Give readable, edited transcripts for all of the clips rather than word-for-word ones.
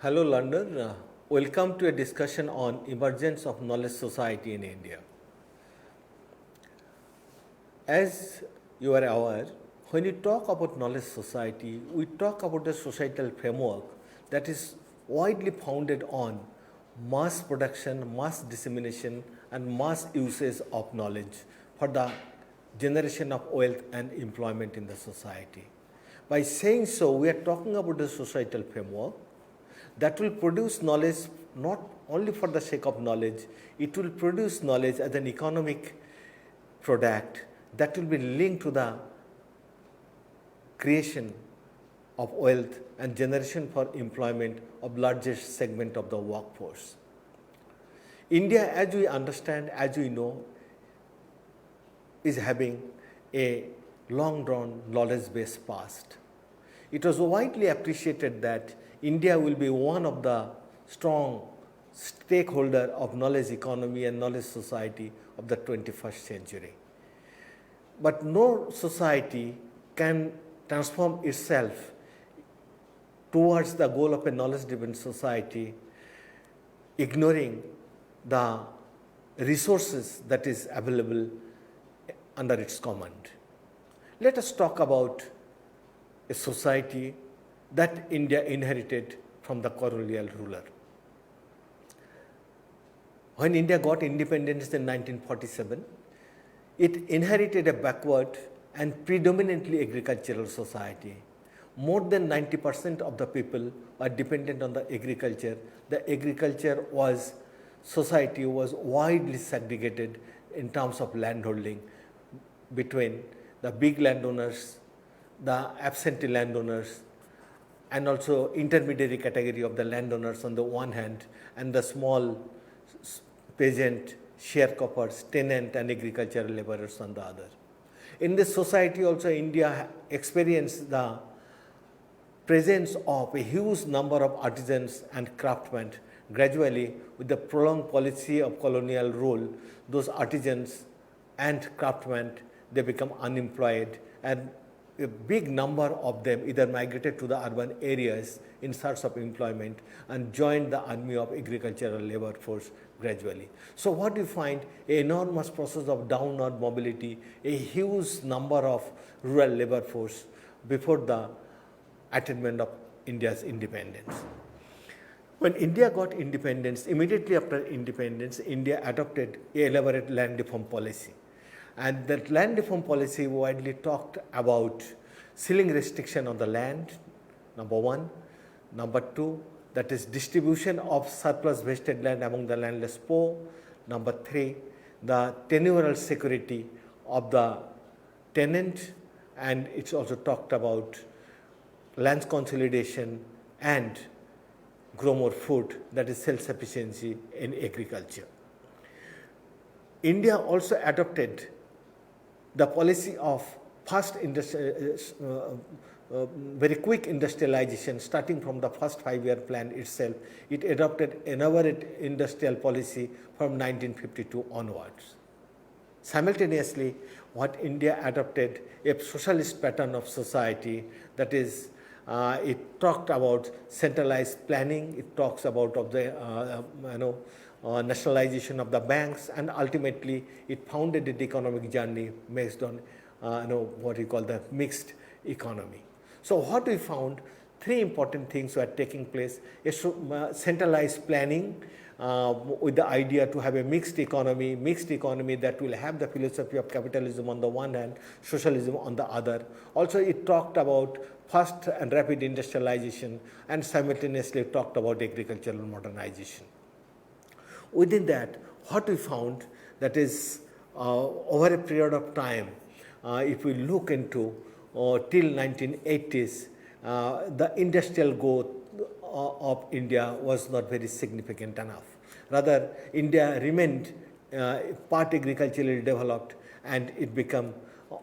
Hello London, welcome to a discussion on emergence of knowledge society in India. As you are aware, when you talk about knowledge society, we talk about the societal framework that is widely founded on mass production, mass dissemination and mass usage of knowledge for the generation of wealth and employment in the society. By saying so, we are talking about the societal framework that will produce knowledge not only for the sake of knowledge, it will produce knowledge as an economic product that will be linked to the creation of wealth and generation for employment of largest segment of the workforce. India, as we understand, as we know, is having a long-drawn knowledge-based past. It was widely appreciated that India will be one of the strong stakeholder of knowledge economy and knowledge society of the 21st century. But no society can transform itself towards the goal of a knowledge-driven society, ignoring the resources that is available under its command. Let us talk about a society that India inherited from the colonial ruler. When India got independence in 1947, it inherited a backward and predominantly agricultural society. More than 90% of the people are dependent on the agriculture. The agriculture society was widely segregated in terms of landholding between the big landowners, the absentee landowners, and also intermediary category of the landowners on the one hand, and the small peasant, sharecroppers, tenant and agricultural laborers on the other. In this society also, India experienced the presence of a huge number of artisans and craftsmen. Gradually, with the prolonged policy of colonial rule, those artisans and craftsmen, they become unemployed, and a big number of them either migrated to the urban areas in search of employment and joined the army of agricultural labor force gradually. So what you find, an enormous process of downward mobility, a huge number of rural labor force before the attainment of India's independence. When India got independence, immediately after independence, India adopted an elaborate land reform policy. And that land reform policy widely talked about ceiling restriction on the land, number one. Number two, that is distribution of surplus wasted land among the landless poor. Number three, the tenurial security of the tenant, and it's also talked about land consolidation and grow more food, that is self-sufficiency in agriculture. India also adopted the policy of very quick industrialization starting from the first 5-year plan itself. It adopted elaborate industrial policy from 1952 onwards. Simultaneously, what India adopted a socialist pattern of society, that is, it talked about centralized planning, it talks about nationalization of the banks, and ultimately it founded the economic journey based on what we call the mixed economy. So what we found, three important things were taking place: centralized planning with the idea to have a mixed economy that will have the philosophy of capitalism on the one hand, socialism on the other. Also, it talked about fast and rapid industrialization, and simultaneously talked about agricultural modernization. Within that, what we found, that is, over a period of time, if we look into till 1980s, the industrial growth of India was not very significant enough. Rather, India remained part agriculturally developed, and it became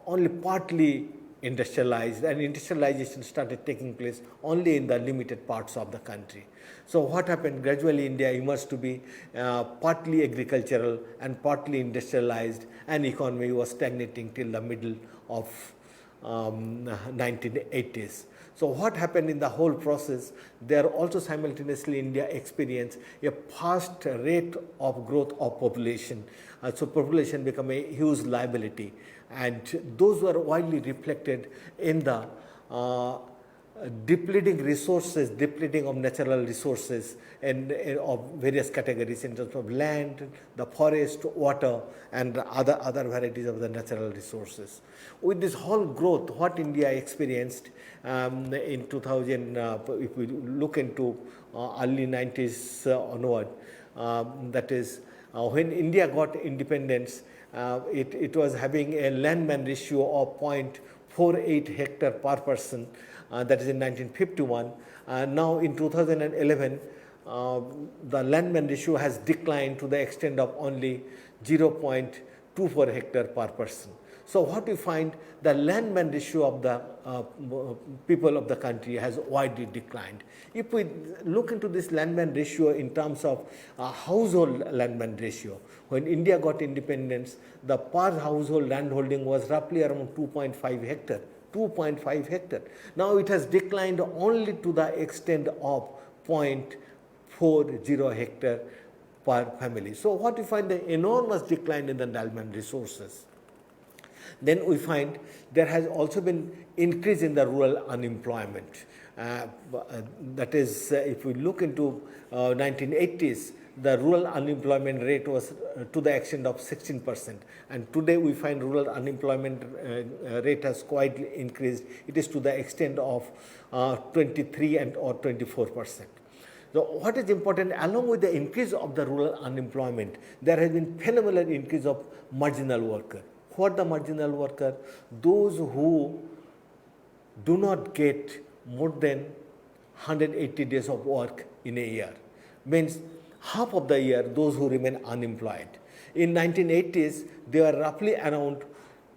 only partly industrialized, and industrialization started taking place only in the limited parts of the country. So what happened? Gradually, India emerged to be partly agricultural and partly industrialized, and economy was stagnating till the middle of 1980s. So what happened in the whole process? There also simultaneously India experienced a fast rate of growth of population. So population became a huge liability, and those were widely reflected in the depleting resources, depleting of natural resources and of various categories in terms of land, the forest, water, and other varieties of the natural resources. With this whole growth, what India experienced in 2000, if we look into early 90s onward, that is when India got independence, it was having a landman ratio of 0.48 hectare per person. That is in 1951. Now in 2011, the landman ratio has declined to the extent of only 0.24 hectare per person. So what we find, the landman ratio of the people of the country has widely declined. If we look into this landman ratio in terms of household landman ratio, when India got independence, the per household landholding was roughly around 2.5 hectare. 2.5 hectare. Now it has declined only to the extent of 0.40 hectare per family. So what we find, the enormous decline in the landman resources. Then we find there has also been increase in the rural unemployment. That is, if we look into 1980s, the rural unemployment rate was to the extent of 16%. And today we find rural unemployment rate has quite increased. It is to the extent of 23 or 24%. So what is important, along with the increase of the rural unemployment, there has been phenomenal increase of marginal worker. What the marginal worker? Those who do not get more than 180 days of work in a year. Means half of the year, those who remain unemployed. In 1980s, there were roughly around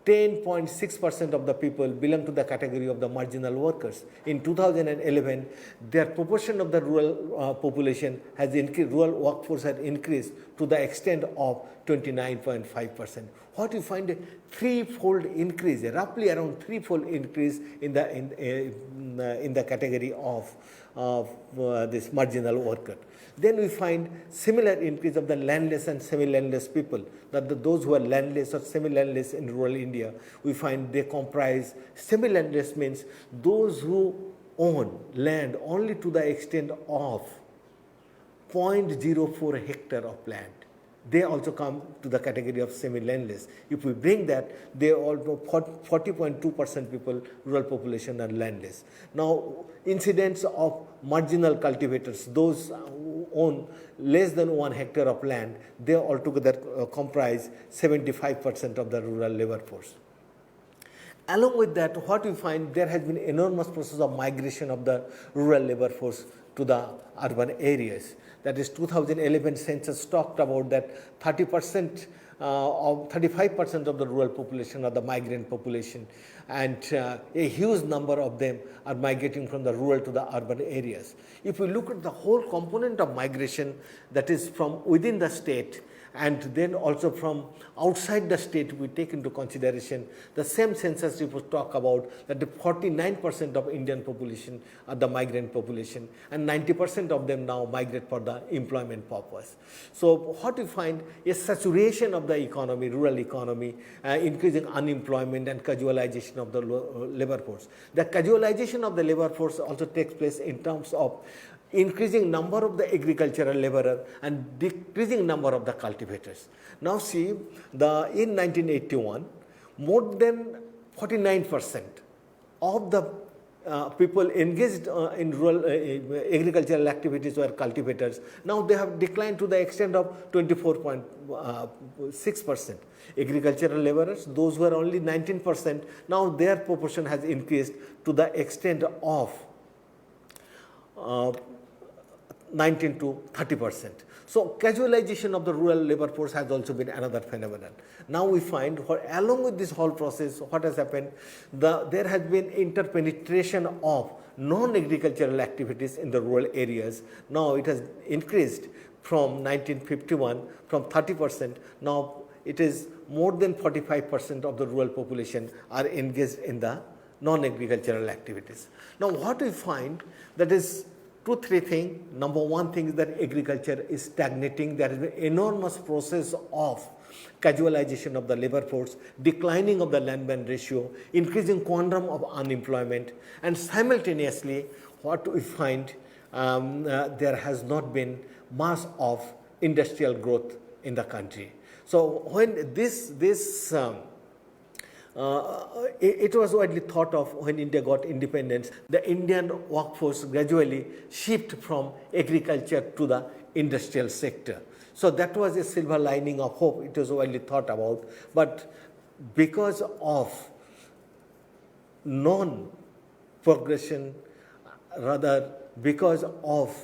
10.6% of the people belong to the category of the marginal workers. In 2011, their proportion of the rural population has increased, rural workforce has increased to the extent of 29.5%. What you find, a threefold increase, roughly around threefold increase in the category of this marginal worker. Then we find similar increase of the landless and semi-landless people, that those who are landless or semi-landless in rural India, we find they comprise, semi-landless means those who own land only to the extent of 0.04 hectare of land. They also come to the category of semi-landless. If we bring that, they also 40.2% people, rural population are landless. Now, incidence of marginal cultivators, those who own less than 1 hectare of land, they altogether comprise 75% of the rural labor force. Along with that, what we find, there has been enormous process of migration of the rural labor force to the urban areas. That is, 2011 census talked about that 35% of the rural population are the migrant population, and a huge number of them are migrating from the rural to the urban areas. If we look at the whole component of migration, that is from within the state and then also from outside the state, we take into consideration the same census report talk about that the 49% of Indian population are the migrant population, and 90% of them now migrate for the employment purpose. So what we find is saturation of the economy, rural economy, increasing unemployment and casualization of the labor force. The casualization of the labor force also takes place in terms of increasing number of the agricultural laborer and decreasing number of the cultivators. Now see, in 1981, more than 49% of the people engaged in rural agricultural activities were cultivators. Now they have declined to the extent of 24.6%. Agricultural laborers, those were only 19%, now their proportion has increased to the extent of 19 to 30%. So casualization of the rural labor force has also been another phenomenon. Now we find, along with this whole process, what has happened, there has been interpenetration of non-agricultural activities in the rural areas. Now it has increased from 1951, from 30%, now it is more than 45% of the rural population are engaged in the non-agricultural activities. Now, what we find, that is 2-3 things. Number one thing is that agriculture is stagnating. There is an enormous process of casualization of the labor force, declining of the landman ratio, increasing quantum of unemployment, and simultaneously what we find, there has not been much of industrial growth in the country. So when it was widely thought of when India got independence, the Indian workforce gradually shift from agriculture to the industrial sector. So that was a silver lining of hope. It was widely thought about, but because of non-progression, rather because of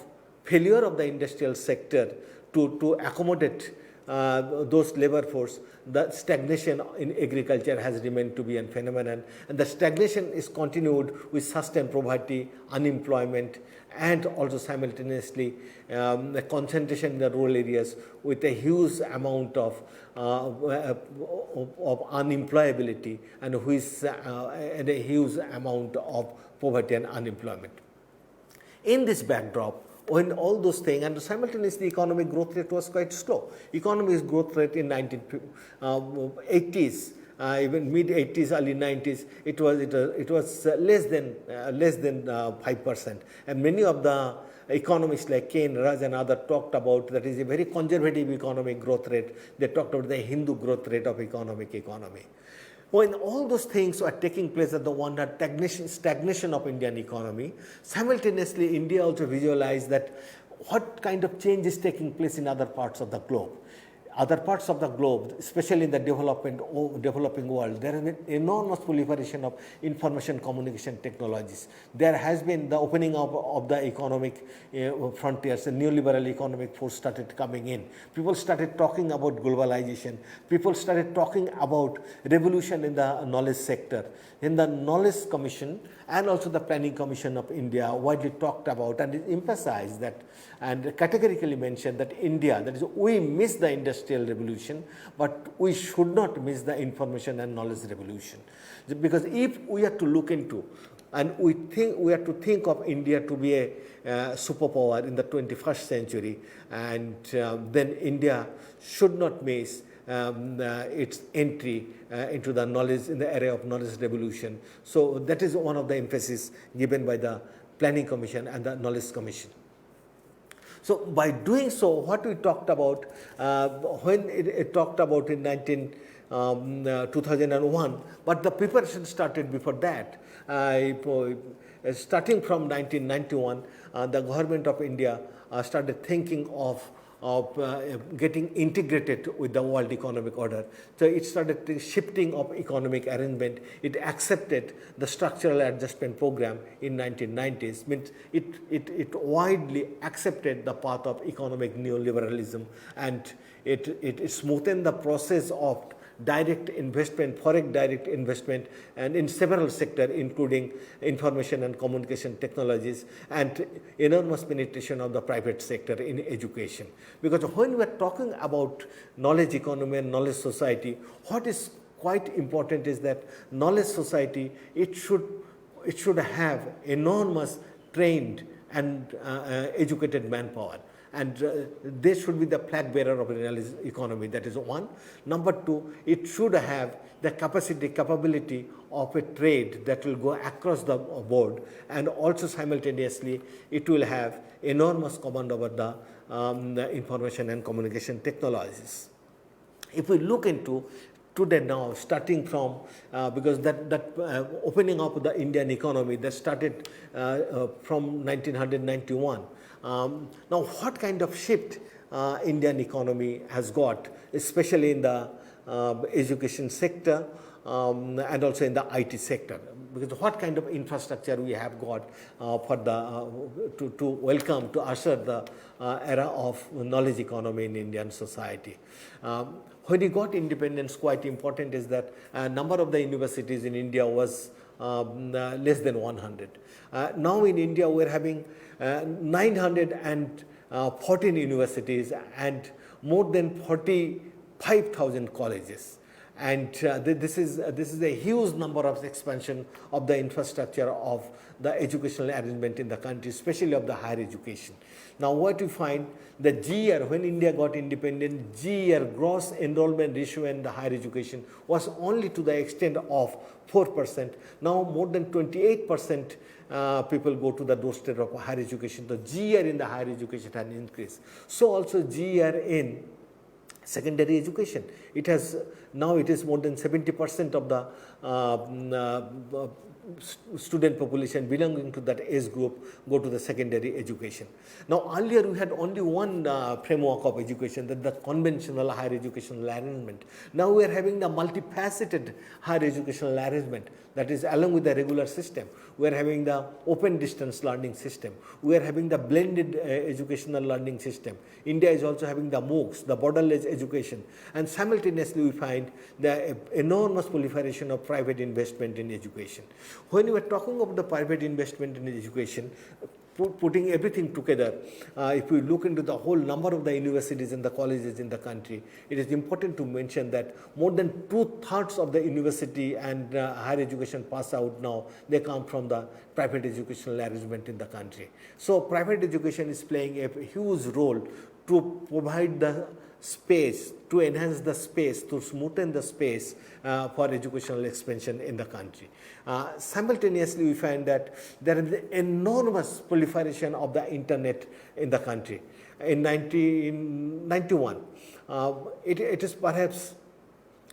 failure of the industrial sector to accommodate those labor force, the stagnation in agriculture has remained to be a phenomenon, and the stagnation is continued with sustained poverty, unemployment, and also simultaneously the concentration in the rural areas with a huge amount of unemployability and a huge amount of poverty and unemployment. In this backdrop, when all those things, and simultaneously economic growth rate was quite slow. Economic growth rate in 1980s, even mid 80s, early 90s, it was less than 5%. And many of the economists like Kane, Raj, and others talked about that is a very conservative economic growth rate. They talked about the Hindu growth rate of economy. When all those things are taking place at the one hand, stagnation of Indian economy, simultaneously India also visualized that what kind of change is taking place in other parts of the globe. Other parts of the globe, especially in the developing world, there has been enormous proliferation of information communication technologies. There has been the opening up of the economic frontiers. The neoliberal economic force started coming in. People started talking about globalization. People started talking about revolution in the knowledge sector. In the Knowledge Commission and also the Planning Commission of India widely talked about and emphasized that and categorically mentioned that India, that is, we miss the industrial revolution, but we should not miss the information and knowledge revolution. Because if we are to look into and we have to think of India to be a superpower in the 21st century, and then India should not miss its entry into the knowledge, in the area of knowledge revolution. So that is one of the emphasis given by the Planning Commission and the Knowledge Commission. So by doing so, what we talked about, when it talked about in 2001, but the preparation started before that. Starting from 1991, the government of India started thinking of getting integrated with the world economic order. So it started shifting of economic arrangement. It accepted the structural adjustment program in 1990s. Means it widely accepted the path of economic neoliberalism, and it smoothened the process of direct investment, foreign direct investment, and in several sectors, including information and communication technologies, and enormous penetration of the private sector in education. Because when we are talking about knowledge economy and knowledge society, what is quite important is that knowledge society, it should have enormous trained and educated manpower. And they should be the flag bearer of a knowledge economy. That is one. Number two, it should have the capability of a trade that will go across the board, and also simultaneously it will have enormous command over the information and communication technologies. If we look into today now, starting from because that opening up of the Indian economy that started from 1991. Now, what kind of shift Indian economy has got, especially in the education sector and also in the IT sector? Because what kind of infrastructure we have got for the to welcome, to usher the era of knowledge economy in Indian society. When we got independence, quite important is that number of the universities in India was less than 100. Now in India we are having 914 universities and more than 45,000 colleges. and this is a huge number of expansion of the infrastructure of the educational arrangement in the country, especially of the higher education. Now, what you find, the GER, when India got independent, GER, gross enrollment ratio in the higher education, was only to the extent of 4%. Now, more than 28% people go to the doorstep of higher education. The GER in the higher education has increased. So also GER in secondary education. It has, now it is more than 70% of the student population belonging to that age group go to the secondary education. Now, earlier we had only one framework of education, that the conventional higher educational arrangement. Now we are having the multifaceted higher educational arrangement, that is along with the regular system. We are having the open distance learning system. We are having the blended educational learning system. India is also having the MOOCs, the borderless education, and simultaneously we find the enormous proliferation of private investment in education. When we are talking about the private investment in education, putting everything together, if we look into the whole number of the universities and the colleges in the country, it is important to mention that more than 2/3 of the university and higher education pass out now, they come from the private educational arrangement in the country. So private education is playing a huge role to provide the space, to enhance the space, to smoothen the space for educational expansion in the country. Simultaneously, we find that there is enormous proliferation of the internet in the country. In 1991, it is perhaps,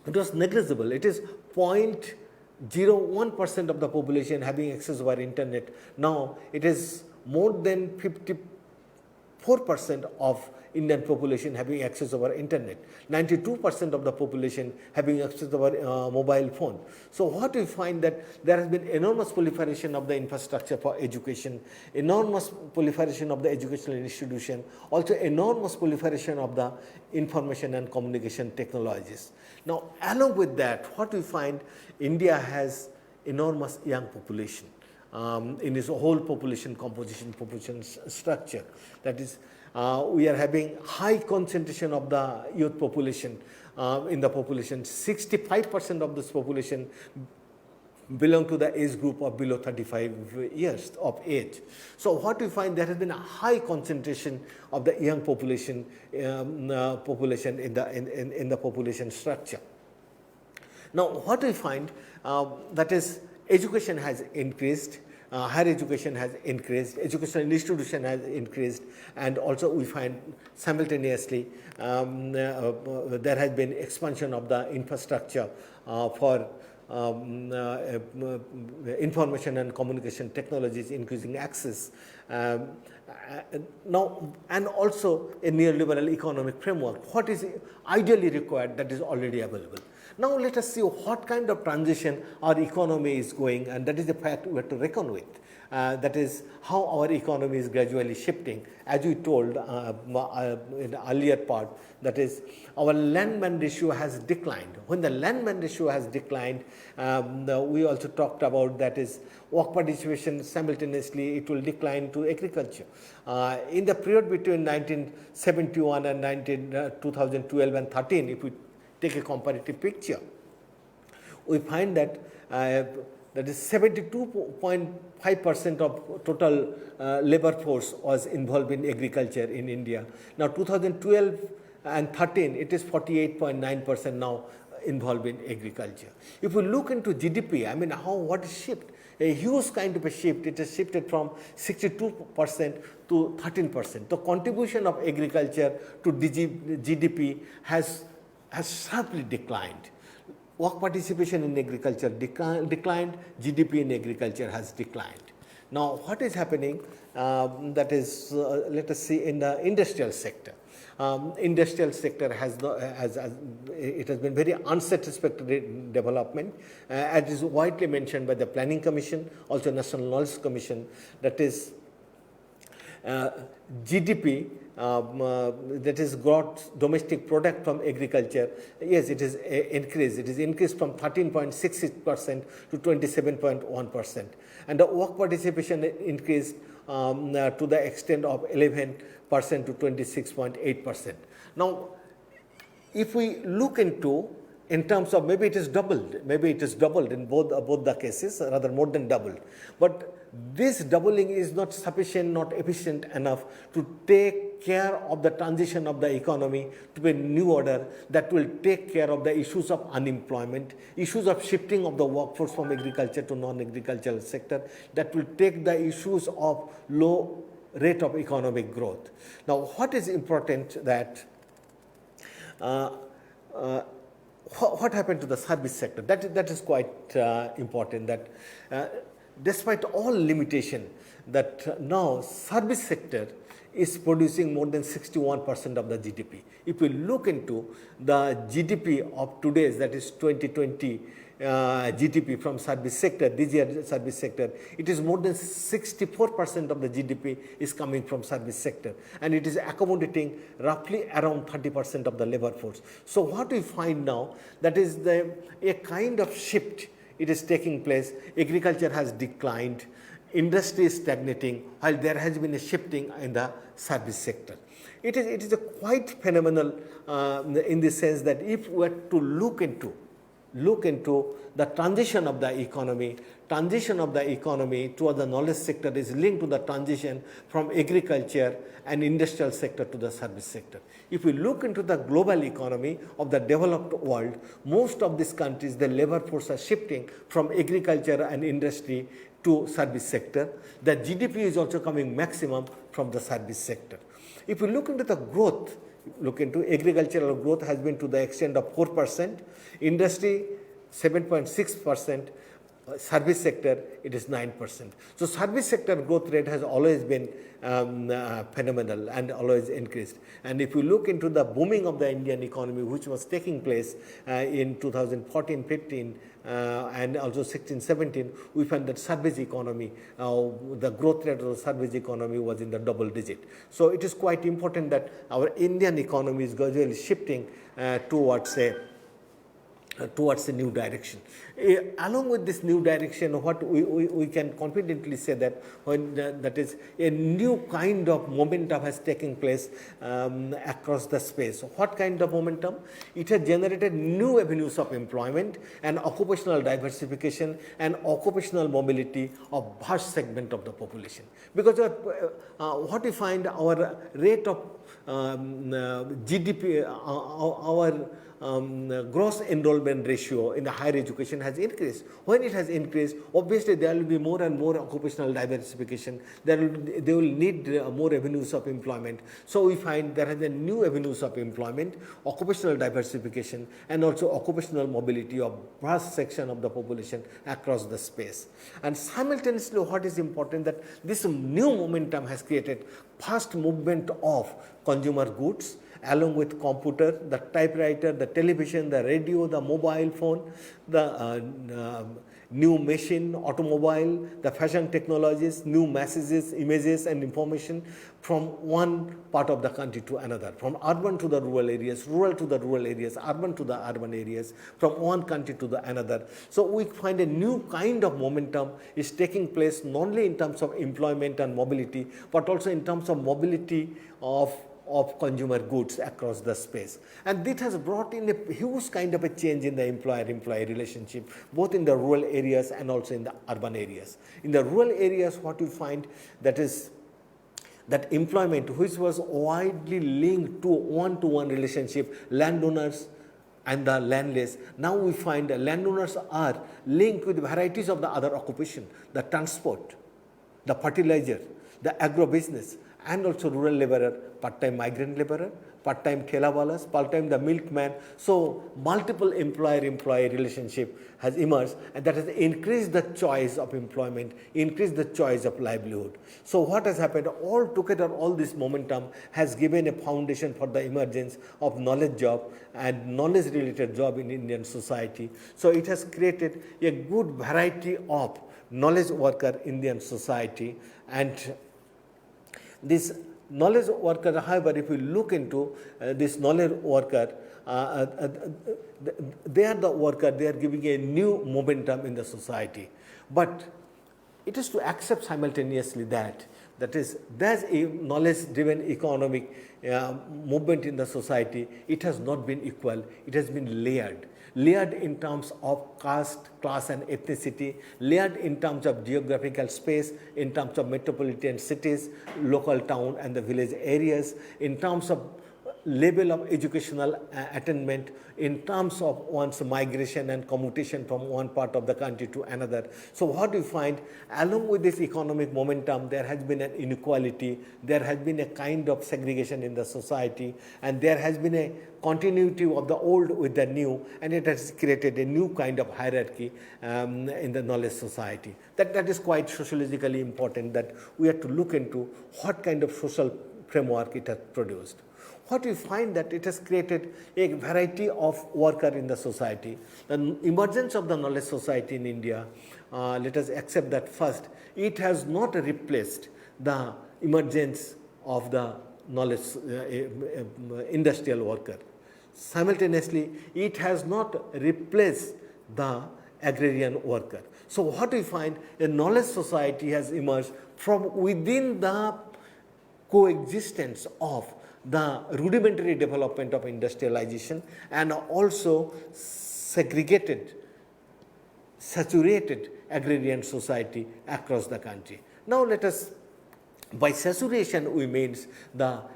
it was negligible. It is 0.01% of the population having access over internet. Now it is more than 54% of Indian population having access over internet, 92% of the population having access over mobile phone. So what we find, that there has been enormous proliferation of the infrastructure for education, enormous proliferation of the educational institution, also enormous proliferation of the information and communication technologies. Now, along with that, what we find, India has enormous young population in its whole population composition, population structure. That is, we are having high concentration of the youth population in the population. 65% of this population belong to the age group of below 35 years of age. So what we find, there has been a high concentration of the young population in the population structure. Now, what we find, that is, education has increased, higher education has increased, educational institution has increased, and also we find simultaneously there has been expansion of the infrastructure for information and communication technologies, increasing access. Now, and also a neoliberal economic framework. What is ideally required, that is already available. Now, let us see what kind of transition our economy is going, and that is the fact we have to reckon with. That is how our economy is gradually shifting. As we told in the earlier part, that is, our Landman ratio has declined. When the Landman ratio has declined, we also talked about, that is, work participation, simultaneously it will decline to agriculture. In the period between 1971 and 2012 and 13, if we take a comparative picture, we find that that is 72.5% of total labor force was involved in agriculture in India. Now 2012 and 13, it is 48.9% now involved in agriculture. If we look into GDP, I mean, what is shift? A huge kind of a shift. It has shifted from 62% to 13%. The contribution of agriculture to GDP has sharply declined. Work participation in agriculture declined, GDP in agriculture has declined. Now, what is happening, that is, let us see in the industrial sector. Industrial sector has been very unsatisfactory development, as is widely mentioned by the Planning Commission, also National Knowledge Commission, that is, GDP, that is gross domestic product from agriculture, yes, it is increased. It is increased from 13.66% to 27.1%. And the work participation increased to the extent of 11% to 26.8%. Now, if we look into in terms of maybe it is doubled in both the cases, rather more than doubled. But this doubling is not sufficient, not efficient enough to take care of the transition of the economy to a new order that will take care of the issues of unemployment, issues of shifting of the workforce from agriculture to non-agricultural sector, that will take the issues of low rate of economic growth. Now, what is important that what happened to the service sector? That is quite important, that despite all limitation, that now service sector is producing more than 61% of the GDP. If we look into the GDP of today's, that is 2020 GDP from service sector, this year service sector, it is more than 64% of the GDP is coming from service sector, and it is accommodating roughly around 30% of the labor force. So what we find now, that is a kind of shift, it is taking place. Agriculture has declined, industry is stagnating, while there has been a shifting in the service sector. It is a quite phenomenal in the sense that if we were to look into the transition of the economy toward the knowledge sector is linked to the transition from agriculture and industrial sector to the service sector. If we look into the global economy of the developed world, most of these countries, the labor force are shifting from agriculture and industry to service sector. The GDP is also coming maximum from the service sector. If we look into the growth, look into agricultural growth has been to the extent of 4%, industry 7.6%, service sector it is 9%. So service sector growth rate has always been phenomenal and always increased. And if you look into the booming of the Indian economy, which was taking place in 2014-15 and also 16-17, we find that service economy, the growth rate of the service economy was in the double digit. So it is quite important that our Indian economy is gradually shifting towards a new direction. Along with this new direction, what we can confidently say that that is a new kind of momentum has taken place across the space. What kind of momentum? It has generated new avenues of employment and occupational diversification and occupational mobility of vast segment of the population. Because what we find, our rate of GDP, our gross enrollment ratio in the higher education has increased. When it has increased, obviously there will be more and more occupational diversification. They will need more avenues of employment. So we find there are the new avenues of employment, occupational diversification, and also occupational mobility of vast section of the population across the space. And simultaneously, what is important, that this new momentum has created fast movement of consumer goods, along with computer, the typewriter, the television, the radio, the mobile phone, the new machine, automobile, the fashion technologies, new messages, images and information from one part of the country to another, from urban to the rural areas, rural to the rural areas, urban to the urban areas, from one country to the another. So we find a new kind of momentum is taking place, not only in terms of employment and mobility, but also in terms of mobility of consumer goods across the space. And this has brought in a huge kind of a change in the employer-employee relationship, both in the rural areas and also in the urban areas. In the rural areas, what you find, that is that employment, which was widely linked to one-to-one relationship, landowners and the landless, now we find the landowners are linked with varieties of the other occupation, the transport, the fertilizer, the agro-business, and also rural laborer, part-time migrant laborer, part-time thelawalas, part-time the milkman. So multiple employer-employee relationship has emerged, and that has increased the choice of employment, increased the choice of livelihood. So what has happened? All together, all this momentum has given a foundation for the emergence of knowledge job and knowledge-related job in Indian society. So it has created a good variety of knowledge worker in Indian society. And this knowledge worker, however, if we look into this knowledge worker, they are the worker, they are giving a new momentum in the society. But it is to accept simultaneously that is, there's a knowledge-driven economic movement in the society. It has not been equal, it has been layered. layered in terms of caste, class and ethnicity, layered in terms of geographical space, in terms of metropolitan cities, local town and the village areas, in terms of level of educational attainment, in terms of one's migration and commutation from one part of the country to another. So what we find, along with this economic momentum, there has been an inequality, there has been a kind of segregation in the society, and there has been a continuity of the old with the new, and it has created a new kind of hierarchy in the knowledge society. That is quite sociologically important, that we have to look into what kind of social framework it has produced. What we find that it has created a variety of worker in the society. The emergence of the knowledge society in India, let us accept that first, it has not replaced the emergence of the knowledge industrial worker. Simultaneously, it has not replaced the agrarian worker. So what we find, a knowledge society has emerged from within the coexistence of the rudimentary development of industrialization and also segregated, saturated agrarian society across the country. Now let us, by saturation we means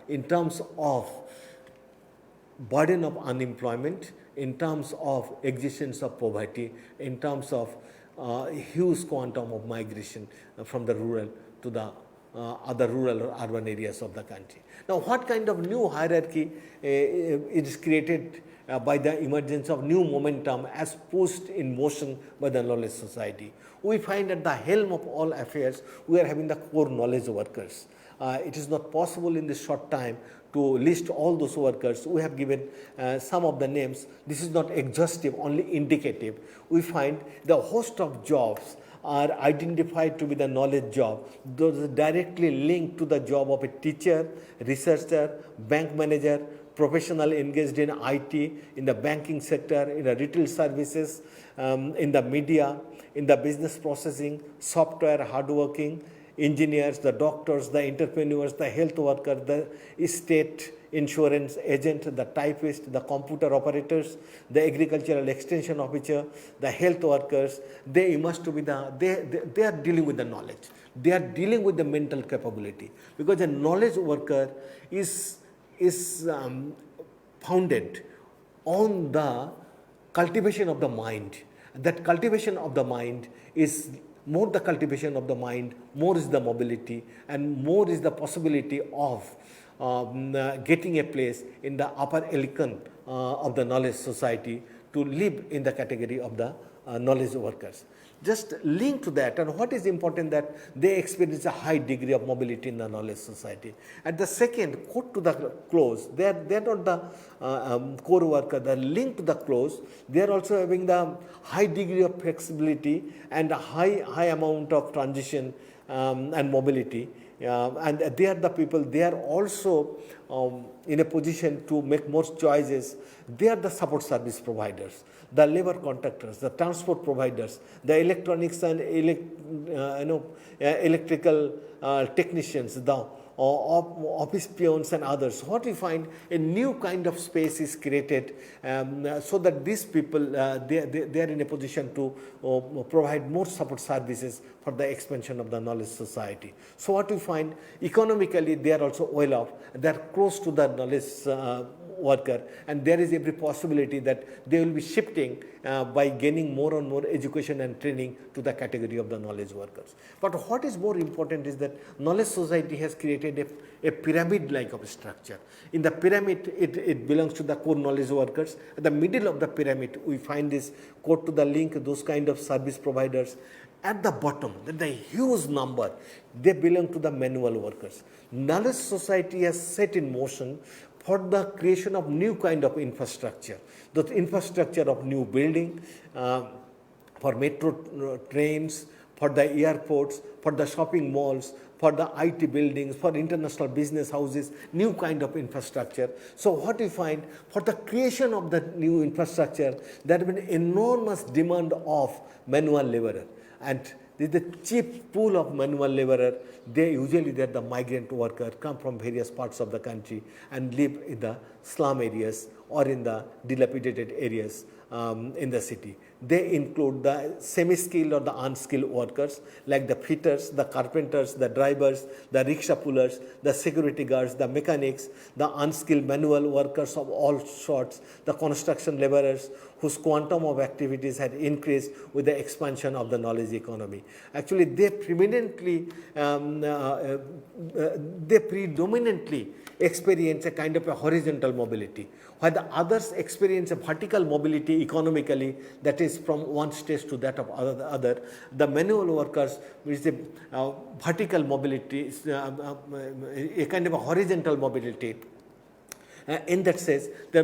in terms of burden of unemployment, in terms of existence of poverty, in terms of huge quantum of migration from the rural to the other rural or urban areas of the country. Now, what kind of new hierarchy is created by the emergence of new momentum as pushed in motion by the knowledge society? We find at the helm of all affairs, we are having the core knowledge workers. It is not possible in this short time to list all those workers. We have given some of the names. This is not exhaustive, only indicative. We find the host of jobs are identified to be the knowledge job. Those are directly linked to the job of a teacher, researcher, bank manager, professional engaged in IT, in the banking sector, in the retail services, in the media, in the business processing, software, hardworking, engineers, the doctors, the entrepreneurs, the health worker, the estate insurance agent, the typist, the computer operators, the agricultural extension officer, the health workers. They must be they are dealing with the knowledge. They are dealing with the mental capability, because a knowledge worker is founded on the cultivation of the mind. That cultivation of the mind is more the cultivation of the mind, more is the mobility, and more is the possibility of getting a place in the upper echelon of the knowledge society to live in the category of the knowledge workers. Just linked to that, and what is important, that they experience a high degree of mobility in the knowledge society. At the second, quote to the close, they are not the core worker, they are linked to the close. They are also having the high degree of flexibility and a high amount of transition and mobility. And they are the people, they are also in a position to make more choices. They are the support service providers, the labor contractors, the transport providers, the electronics and electrical technicians, the office peons and others. What we find, a new kind of space is created so that these people, they are in a position to provide more support services for the expansion of the knowledge society. So what we find, economically they are also well off, they are close to the knowledge worker, and there is every possibility that they will be shifting by gaining more and more education and training to the category of the knowledge workers. But what is more important is that knowledge society has created a pyramid-like of structure. In the pyramid, it belongs to the core knowledge workers. At the middle of the pyramid, we find this quote to the link, those kind of service providers. At the bottom, the huge number, they belong to the manual workers. Knowledge society has set in motion for the creation of new kind of infrastructure, the infrastructure of new building, for metro trains, for the airports, for the shopping malls, for the IT buildings, for international business houses, new kind of infrastructure. So what we find, for the creation of the new infrastructure, there has been enormous demand of manual laborer. And the cheap pool of manual laborer, they are the migrant worker, come from various parts of the country and live in the slum areas or in the dilapidated areas in the city. They include the semi-skilled or the unskilled workers like the fitters, the carpenters, the drivers, the rickshaw pullers, the security guards, the mechanics, the unskilled manual workers of all sorts, the construction laborers whose quantum of activities had increased with the expansion of the knowledge economy. Actually, they predominantly experience a kind of a horizontal mobility, while the others experience a vertical mobility economically, that is from one stage to that of other. The manual workers, which is a vertical mobility, a kind of a horizontal mobility. In that sense, they are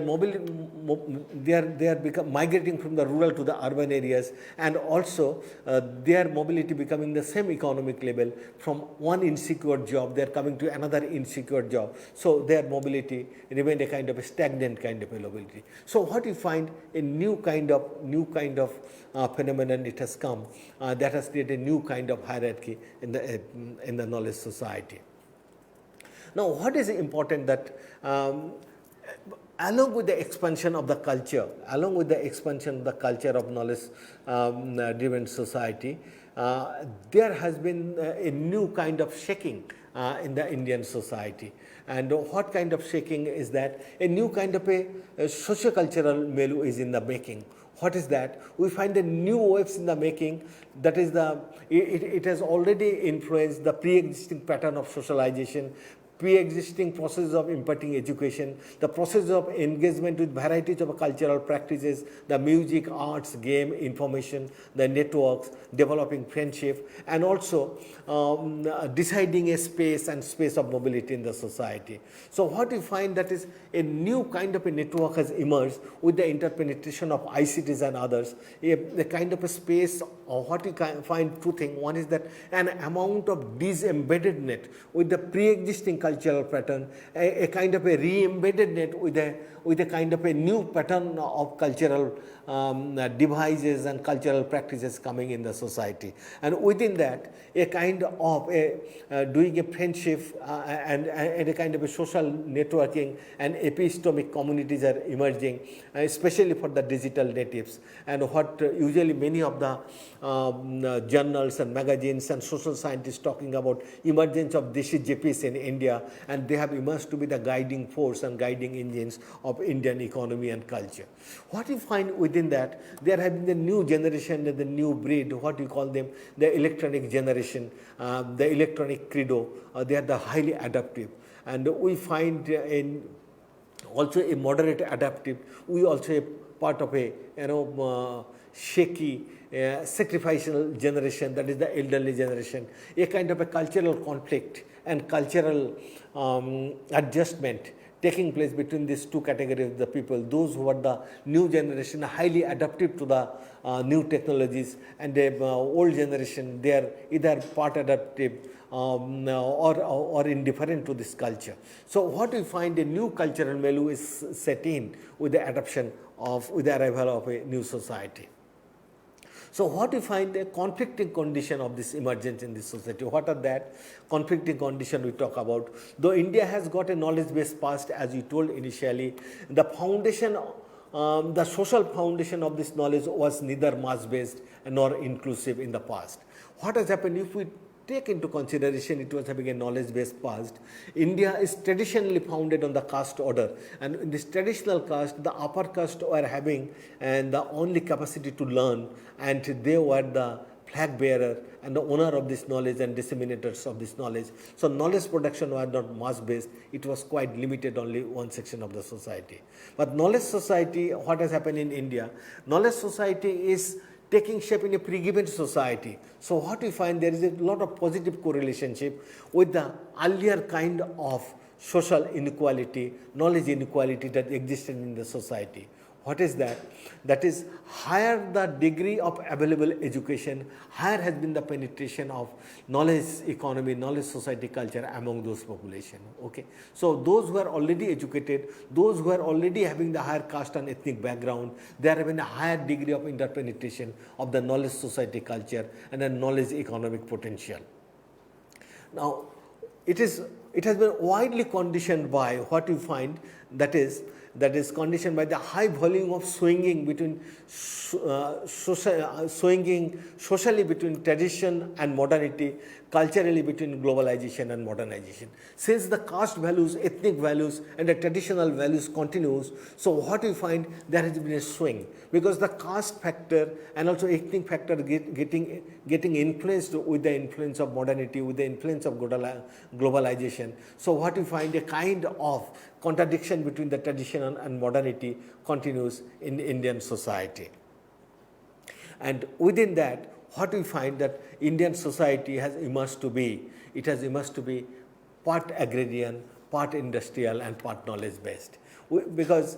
migrating from the rural to the urban areas, and also their mobility becoming the same economic level. From one insecure job, they are coming to another insecure job. So their mobility remained a kind of a stagnant kind of a mobility. So what you find, a new kind of phenomenon it has come that has created a new kind of hierarchy in the knowledge society. Now, what is important that along with the expansion of the culture, of knowledge-driven society, there has been a new kind of shaking in the Indian society. And what kind of shaking is that? A new kind of a sociocultural milieu is in the making. What is that? We find the new waves in the making. That is it has already influenced the pre-existing pattern of socialization, pre-existing process of imparting education, the process of engagement with varieties of cultural practices, the music, arts, game, information, the networks, developing friendship, and also deciding a space of mobility in the society. So what we find, that is a new kind of a network has emerged with the interpenetration of ICTs and others, a kind of a space, or what we can find two things. One is that an amount of disembedded net with the pre-existing cultural pattern, a kind of a re-embedded net with a kind of a new pattern of cultural devices and cultural practices coming in the society. And within that, a kind of doing a friendship and a kind of a social networking and epistemic communities are emerging, especially for the digital natives. And what usually many of the journals and magazines and social scientists talking about emergence of Deshi JPs in India, and they have emerged to be the guiding force and guiding engines of Indian economy and culture. What you find within that, there have been the new generation, the new breed, what you call them, the electronic generation, the electronic credo. They are the highly adaptive, and we find also a moderate adaptive. We also a part of a shaky, sacrificial generation, that is the elderly generation, a kind of a cultural conflict and cultural adjustment taking place between these two categories of the people, those who are the new generation, highly adaptive to the new technologies, and the old generation, they are either part adaptive or indifferent to this culture. So what we find, a new cultural milieu is set in with the with the arrival of a new society. So what we find, a conflicting condition of this emergence in this society. What are that conflicting condition we talk about? Though India has got a knowledge-based past, as you told initially, the foundation, the social foundation of this knowledge was neither mass-based nor inclusive in the past. What has happened, if we take into consideration it was having a knowledge-based past, India is traditionally founded on the caste order, and in this traditional caste, the upper caste were having and the only capacity to learn, and they were the flag bearer and the owner of this knowledge and disseminators of this knowledge. So knowledge production was not mass-based, it was quite limited, only one section of the society. But knowledge society, what has happened in India, knowledge society is taking shape in a pre-given society. So what we find, there is a lot of positive correlation with the earlier kind of social inequality, knowledge inequality that existed in the society. What is that? That is, higher the degree of available education, higher has been the penetration of knowledge economy, knowledge society culture among those population. Okay, so those who are already educated, those who are already having the higher caste and ethnic background, they are having a higher degree of interpenetration of the knowledge society culture and the knowledge economic potential. Now, it is it has been widely conditioned by what you find, that is conditioned by the high volume of swinging between swinging socially between tradition and modernity, culturally between globalization and modernization. Since the caste values, ethnic values and the traditional values continues, so what we find, there has been a swing, because the caste factor and also ethnic factor getting influenced with the influence of modernity, with the influence of globalization. So what we find, a kind of contradiction between the tradition and modernity continues in Indian society. And within that, what we find, that Indian society has emerged to be, part agrarian, part industrial and part knowledge based. Because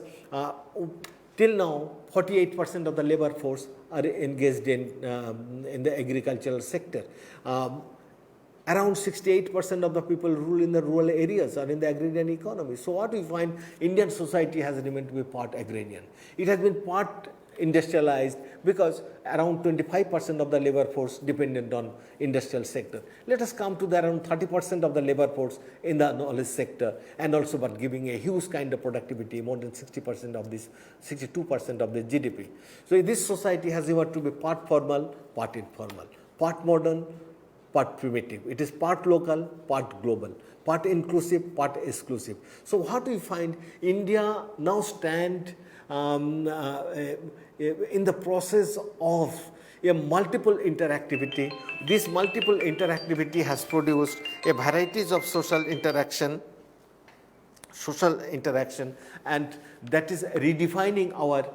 till now 48% of the labor force are engaged in the agricultural sector. Around 68% of the people rule in the rural areas or in the agrarian economy. So what we find, Indian society has remained to be part agrarian. It has been part industrialized, because around 25% of the labor force dependent on industrial sector. Let us come to the around 30% of the labor force in the knowledge sector, and also but giving a huge kind of productivity, more than 60% of this, 62% of the GDP. So this society has evolved to be part formal, part informal, part modern, part primitive. It is part local, part global, part inclusive, part exclusive. So what we find, India now stand in the process of a multiple interactivity. This multiple interactivity has produced a varieties of social interaction, and that is redefining our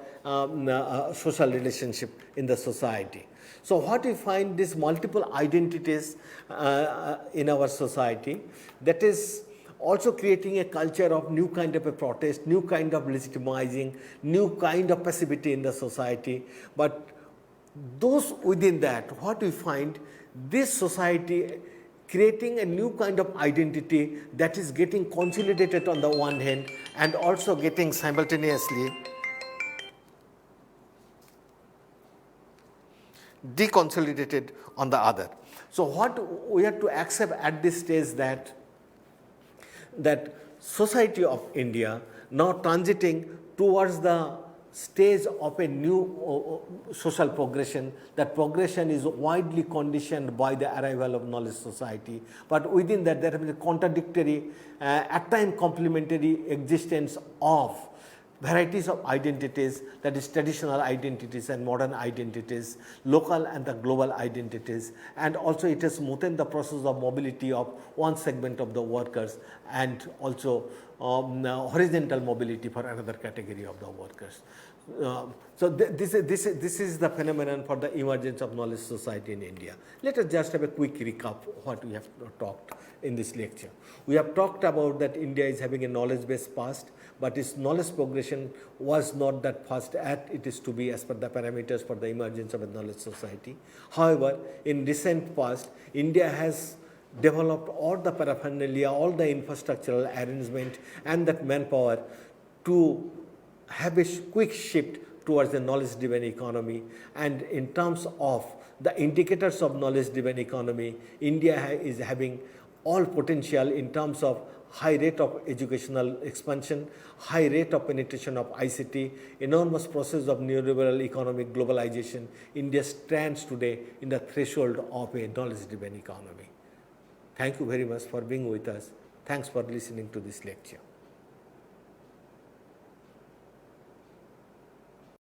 social relationship in the society. So what we find, these multiple identities in our society, that is also creating a culture of new kind of a protest, new kind of legitimizing, new kind of passivity in the society. But those within that, what we find, this society creating a new kind of identity that is getting consolidated on the one hand, and also getting simultaneously deconsolidated on the other. So what we have to accept at this stage, that society of India now transiting towards the stage of a new social progression. That progression is widely conditioned by the arrival of knowledge society, but within that there has been a contradictory, at times complementary existence of varieties of identities, that is traditional identities and modern identities, local and the global identities, and also it has smoothened the process of mobility of one segment of the workers, and also horizontal mobility for another category of the workers. So this is the phenomenon for the emergence of knowledge society in India. Let us just have a quick recap what we have talked in this lecture. We have talked about that India is having a knowledge-based past, but its knowledge progression was not that fast as it is to be as per the parameters for the emergence of a knowledge society. However, in recent past, India has developed all the paraphernalia, all the infrastructural arrangement and that manpower to have a quick shift towards the knowledge-driven economy. And in terms of the indicators of knowledge-driven economy, India is having all potential in terms of high rate of educational expansion, high rate of penetration of ICT, enormous process of neoliberal economic globalization. India stands today in the threshold of a knowledge-driven economy. Thank you very much for being with us. Thanks for listening to this lecture.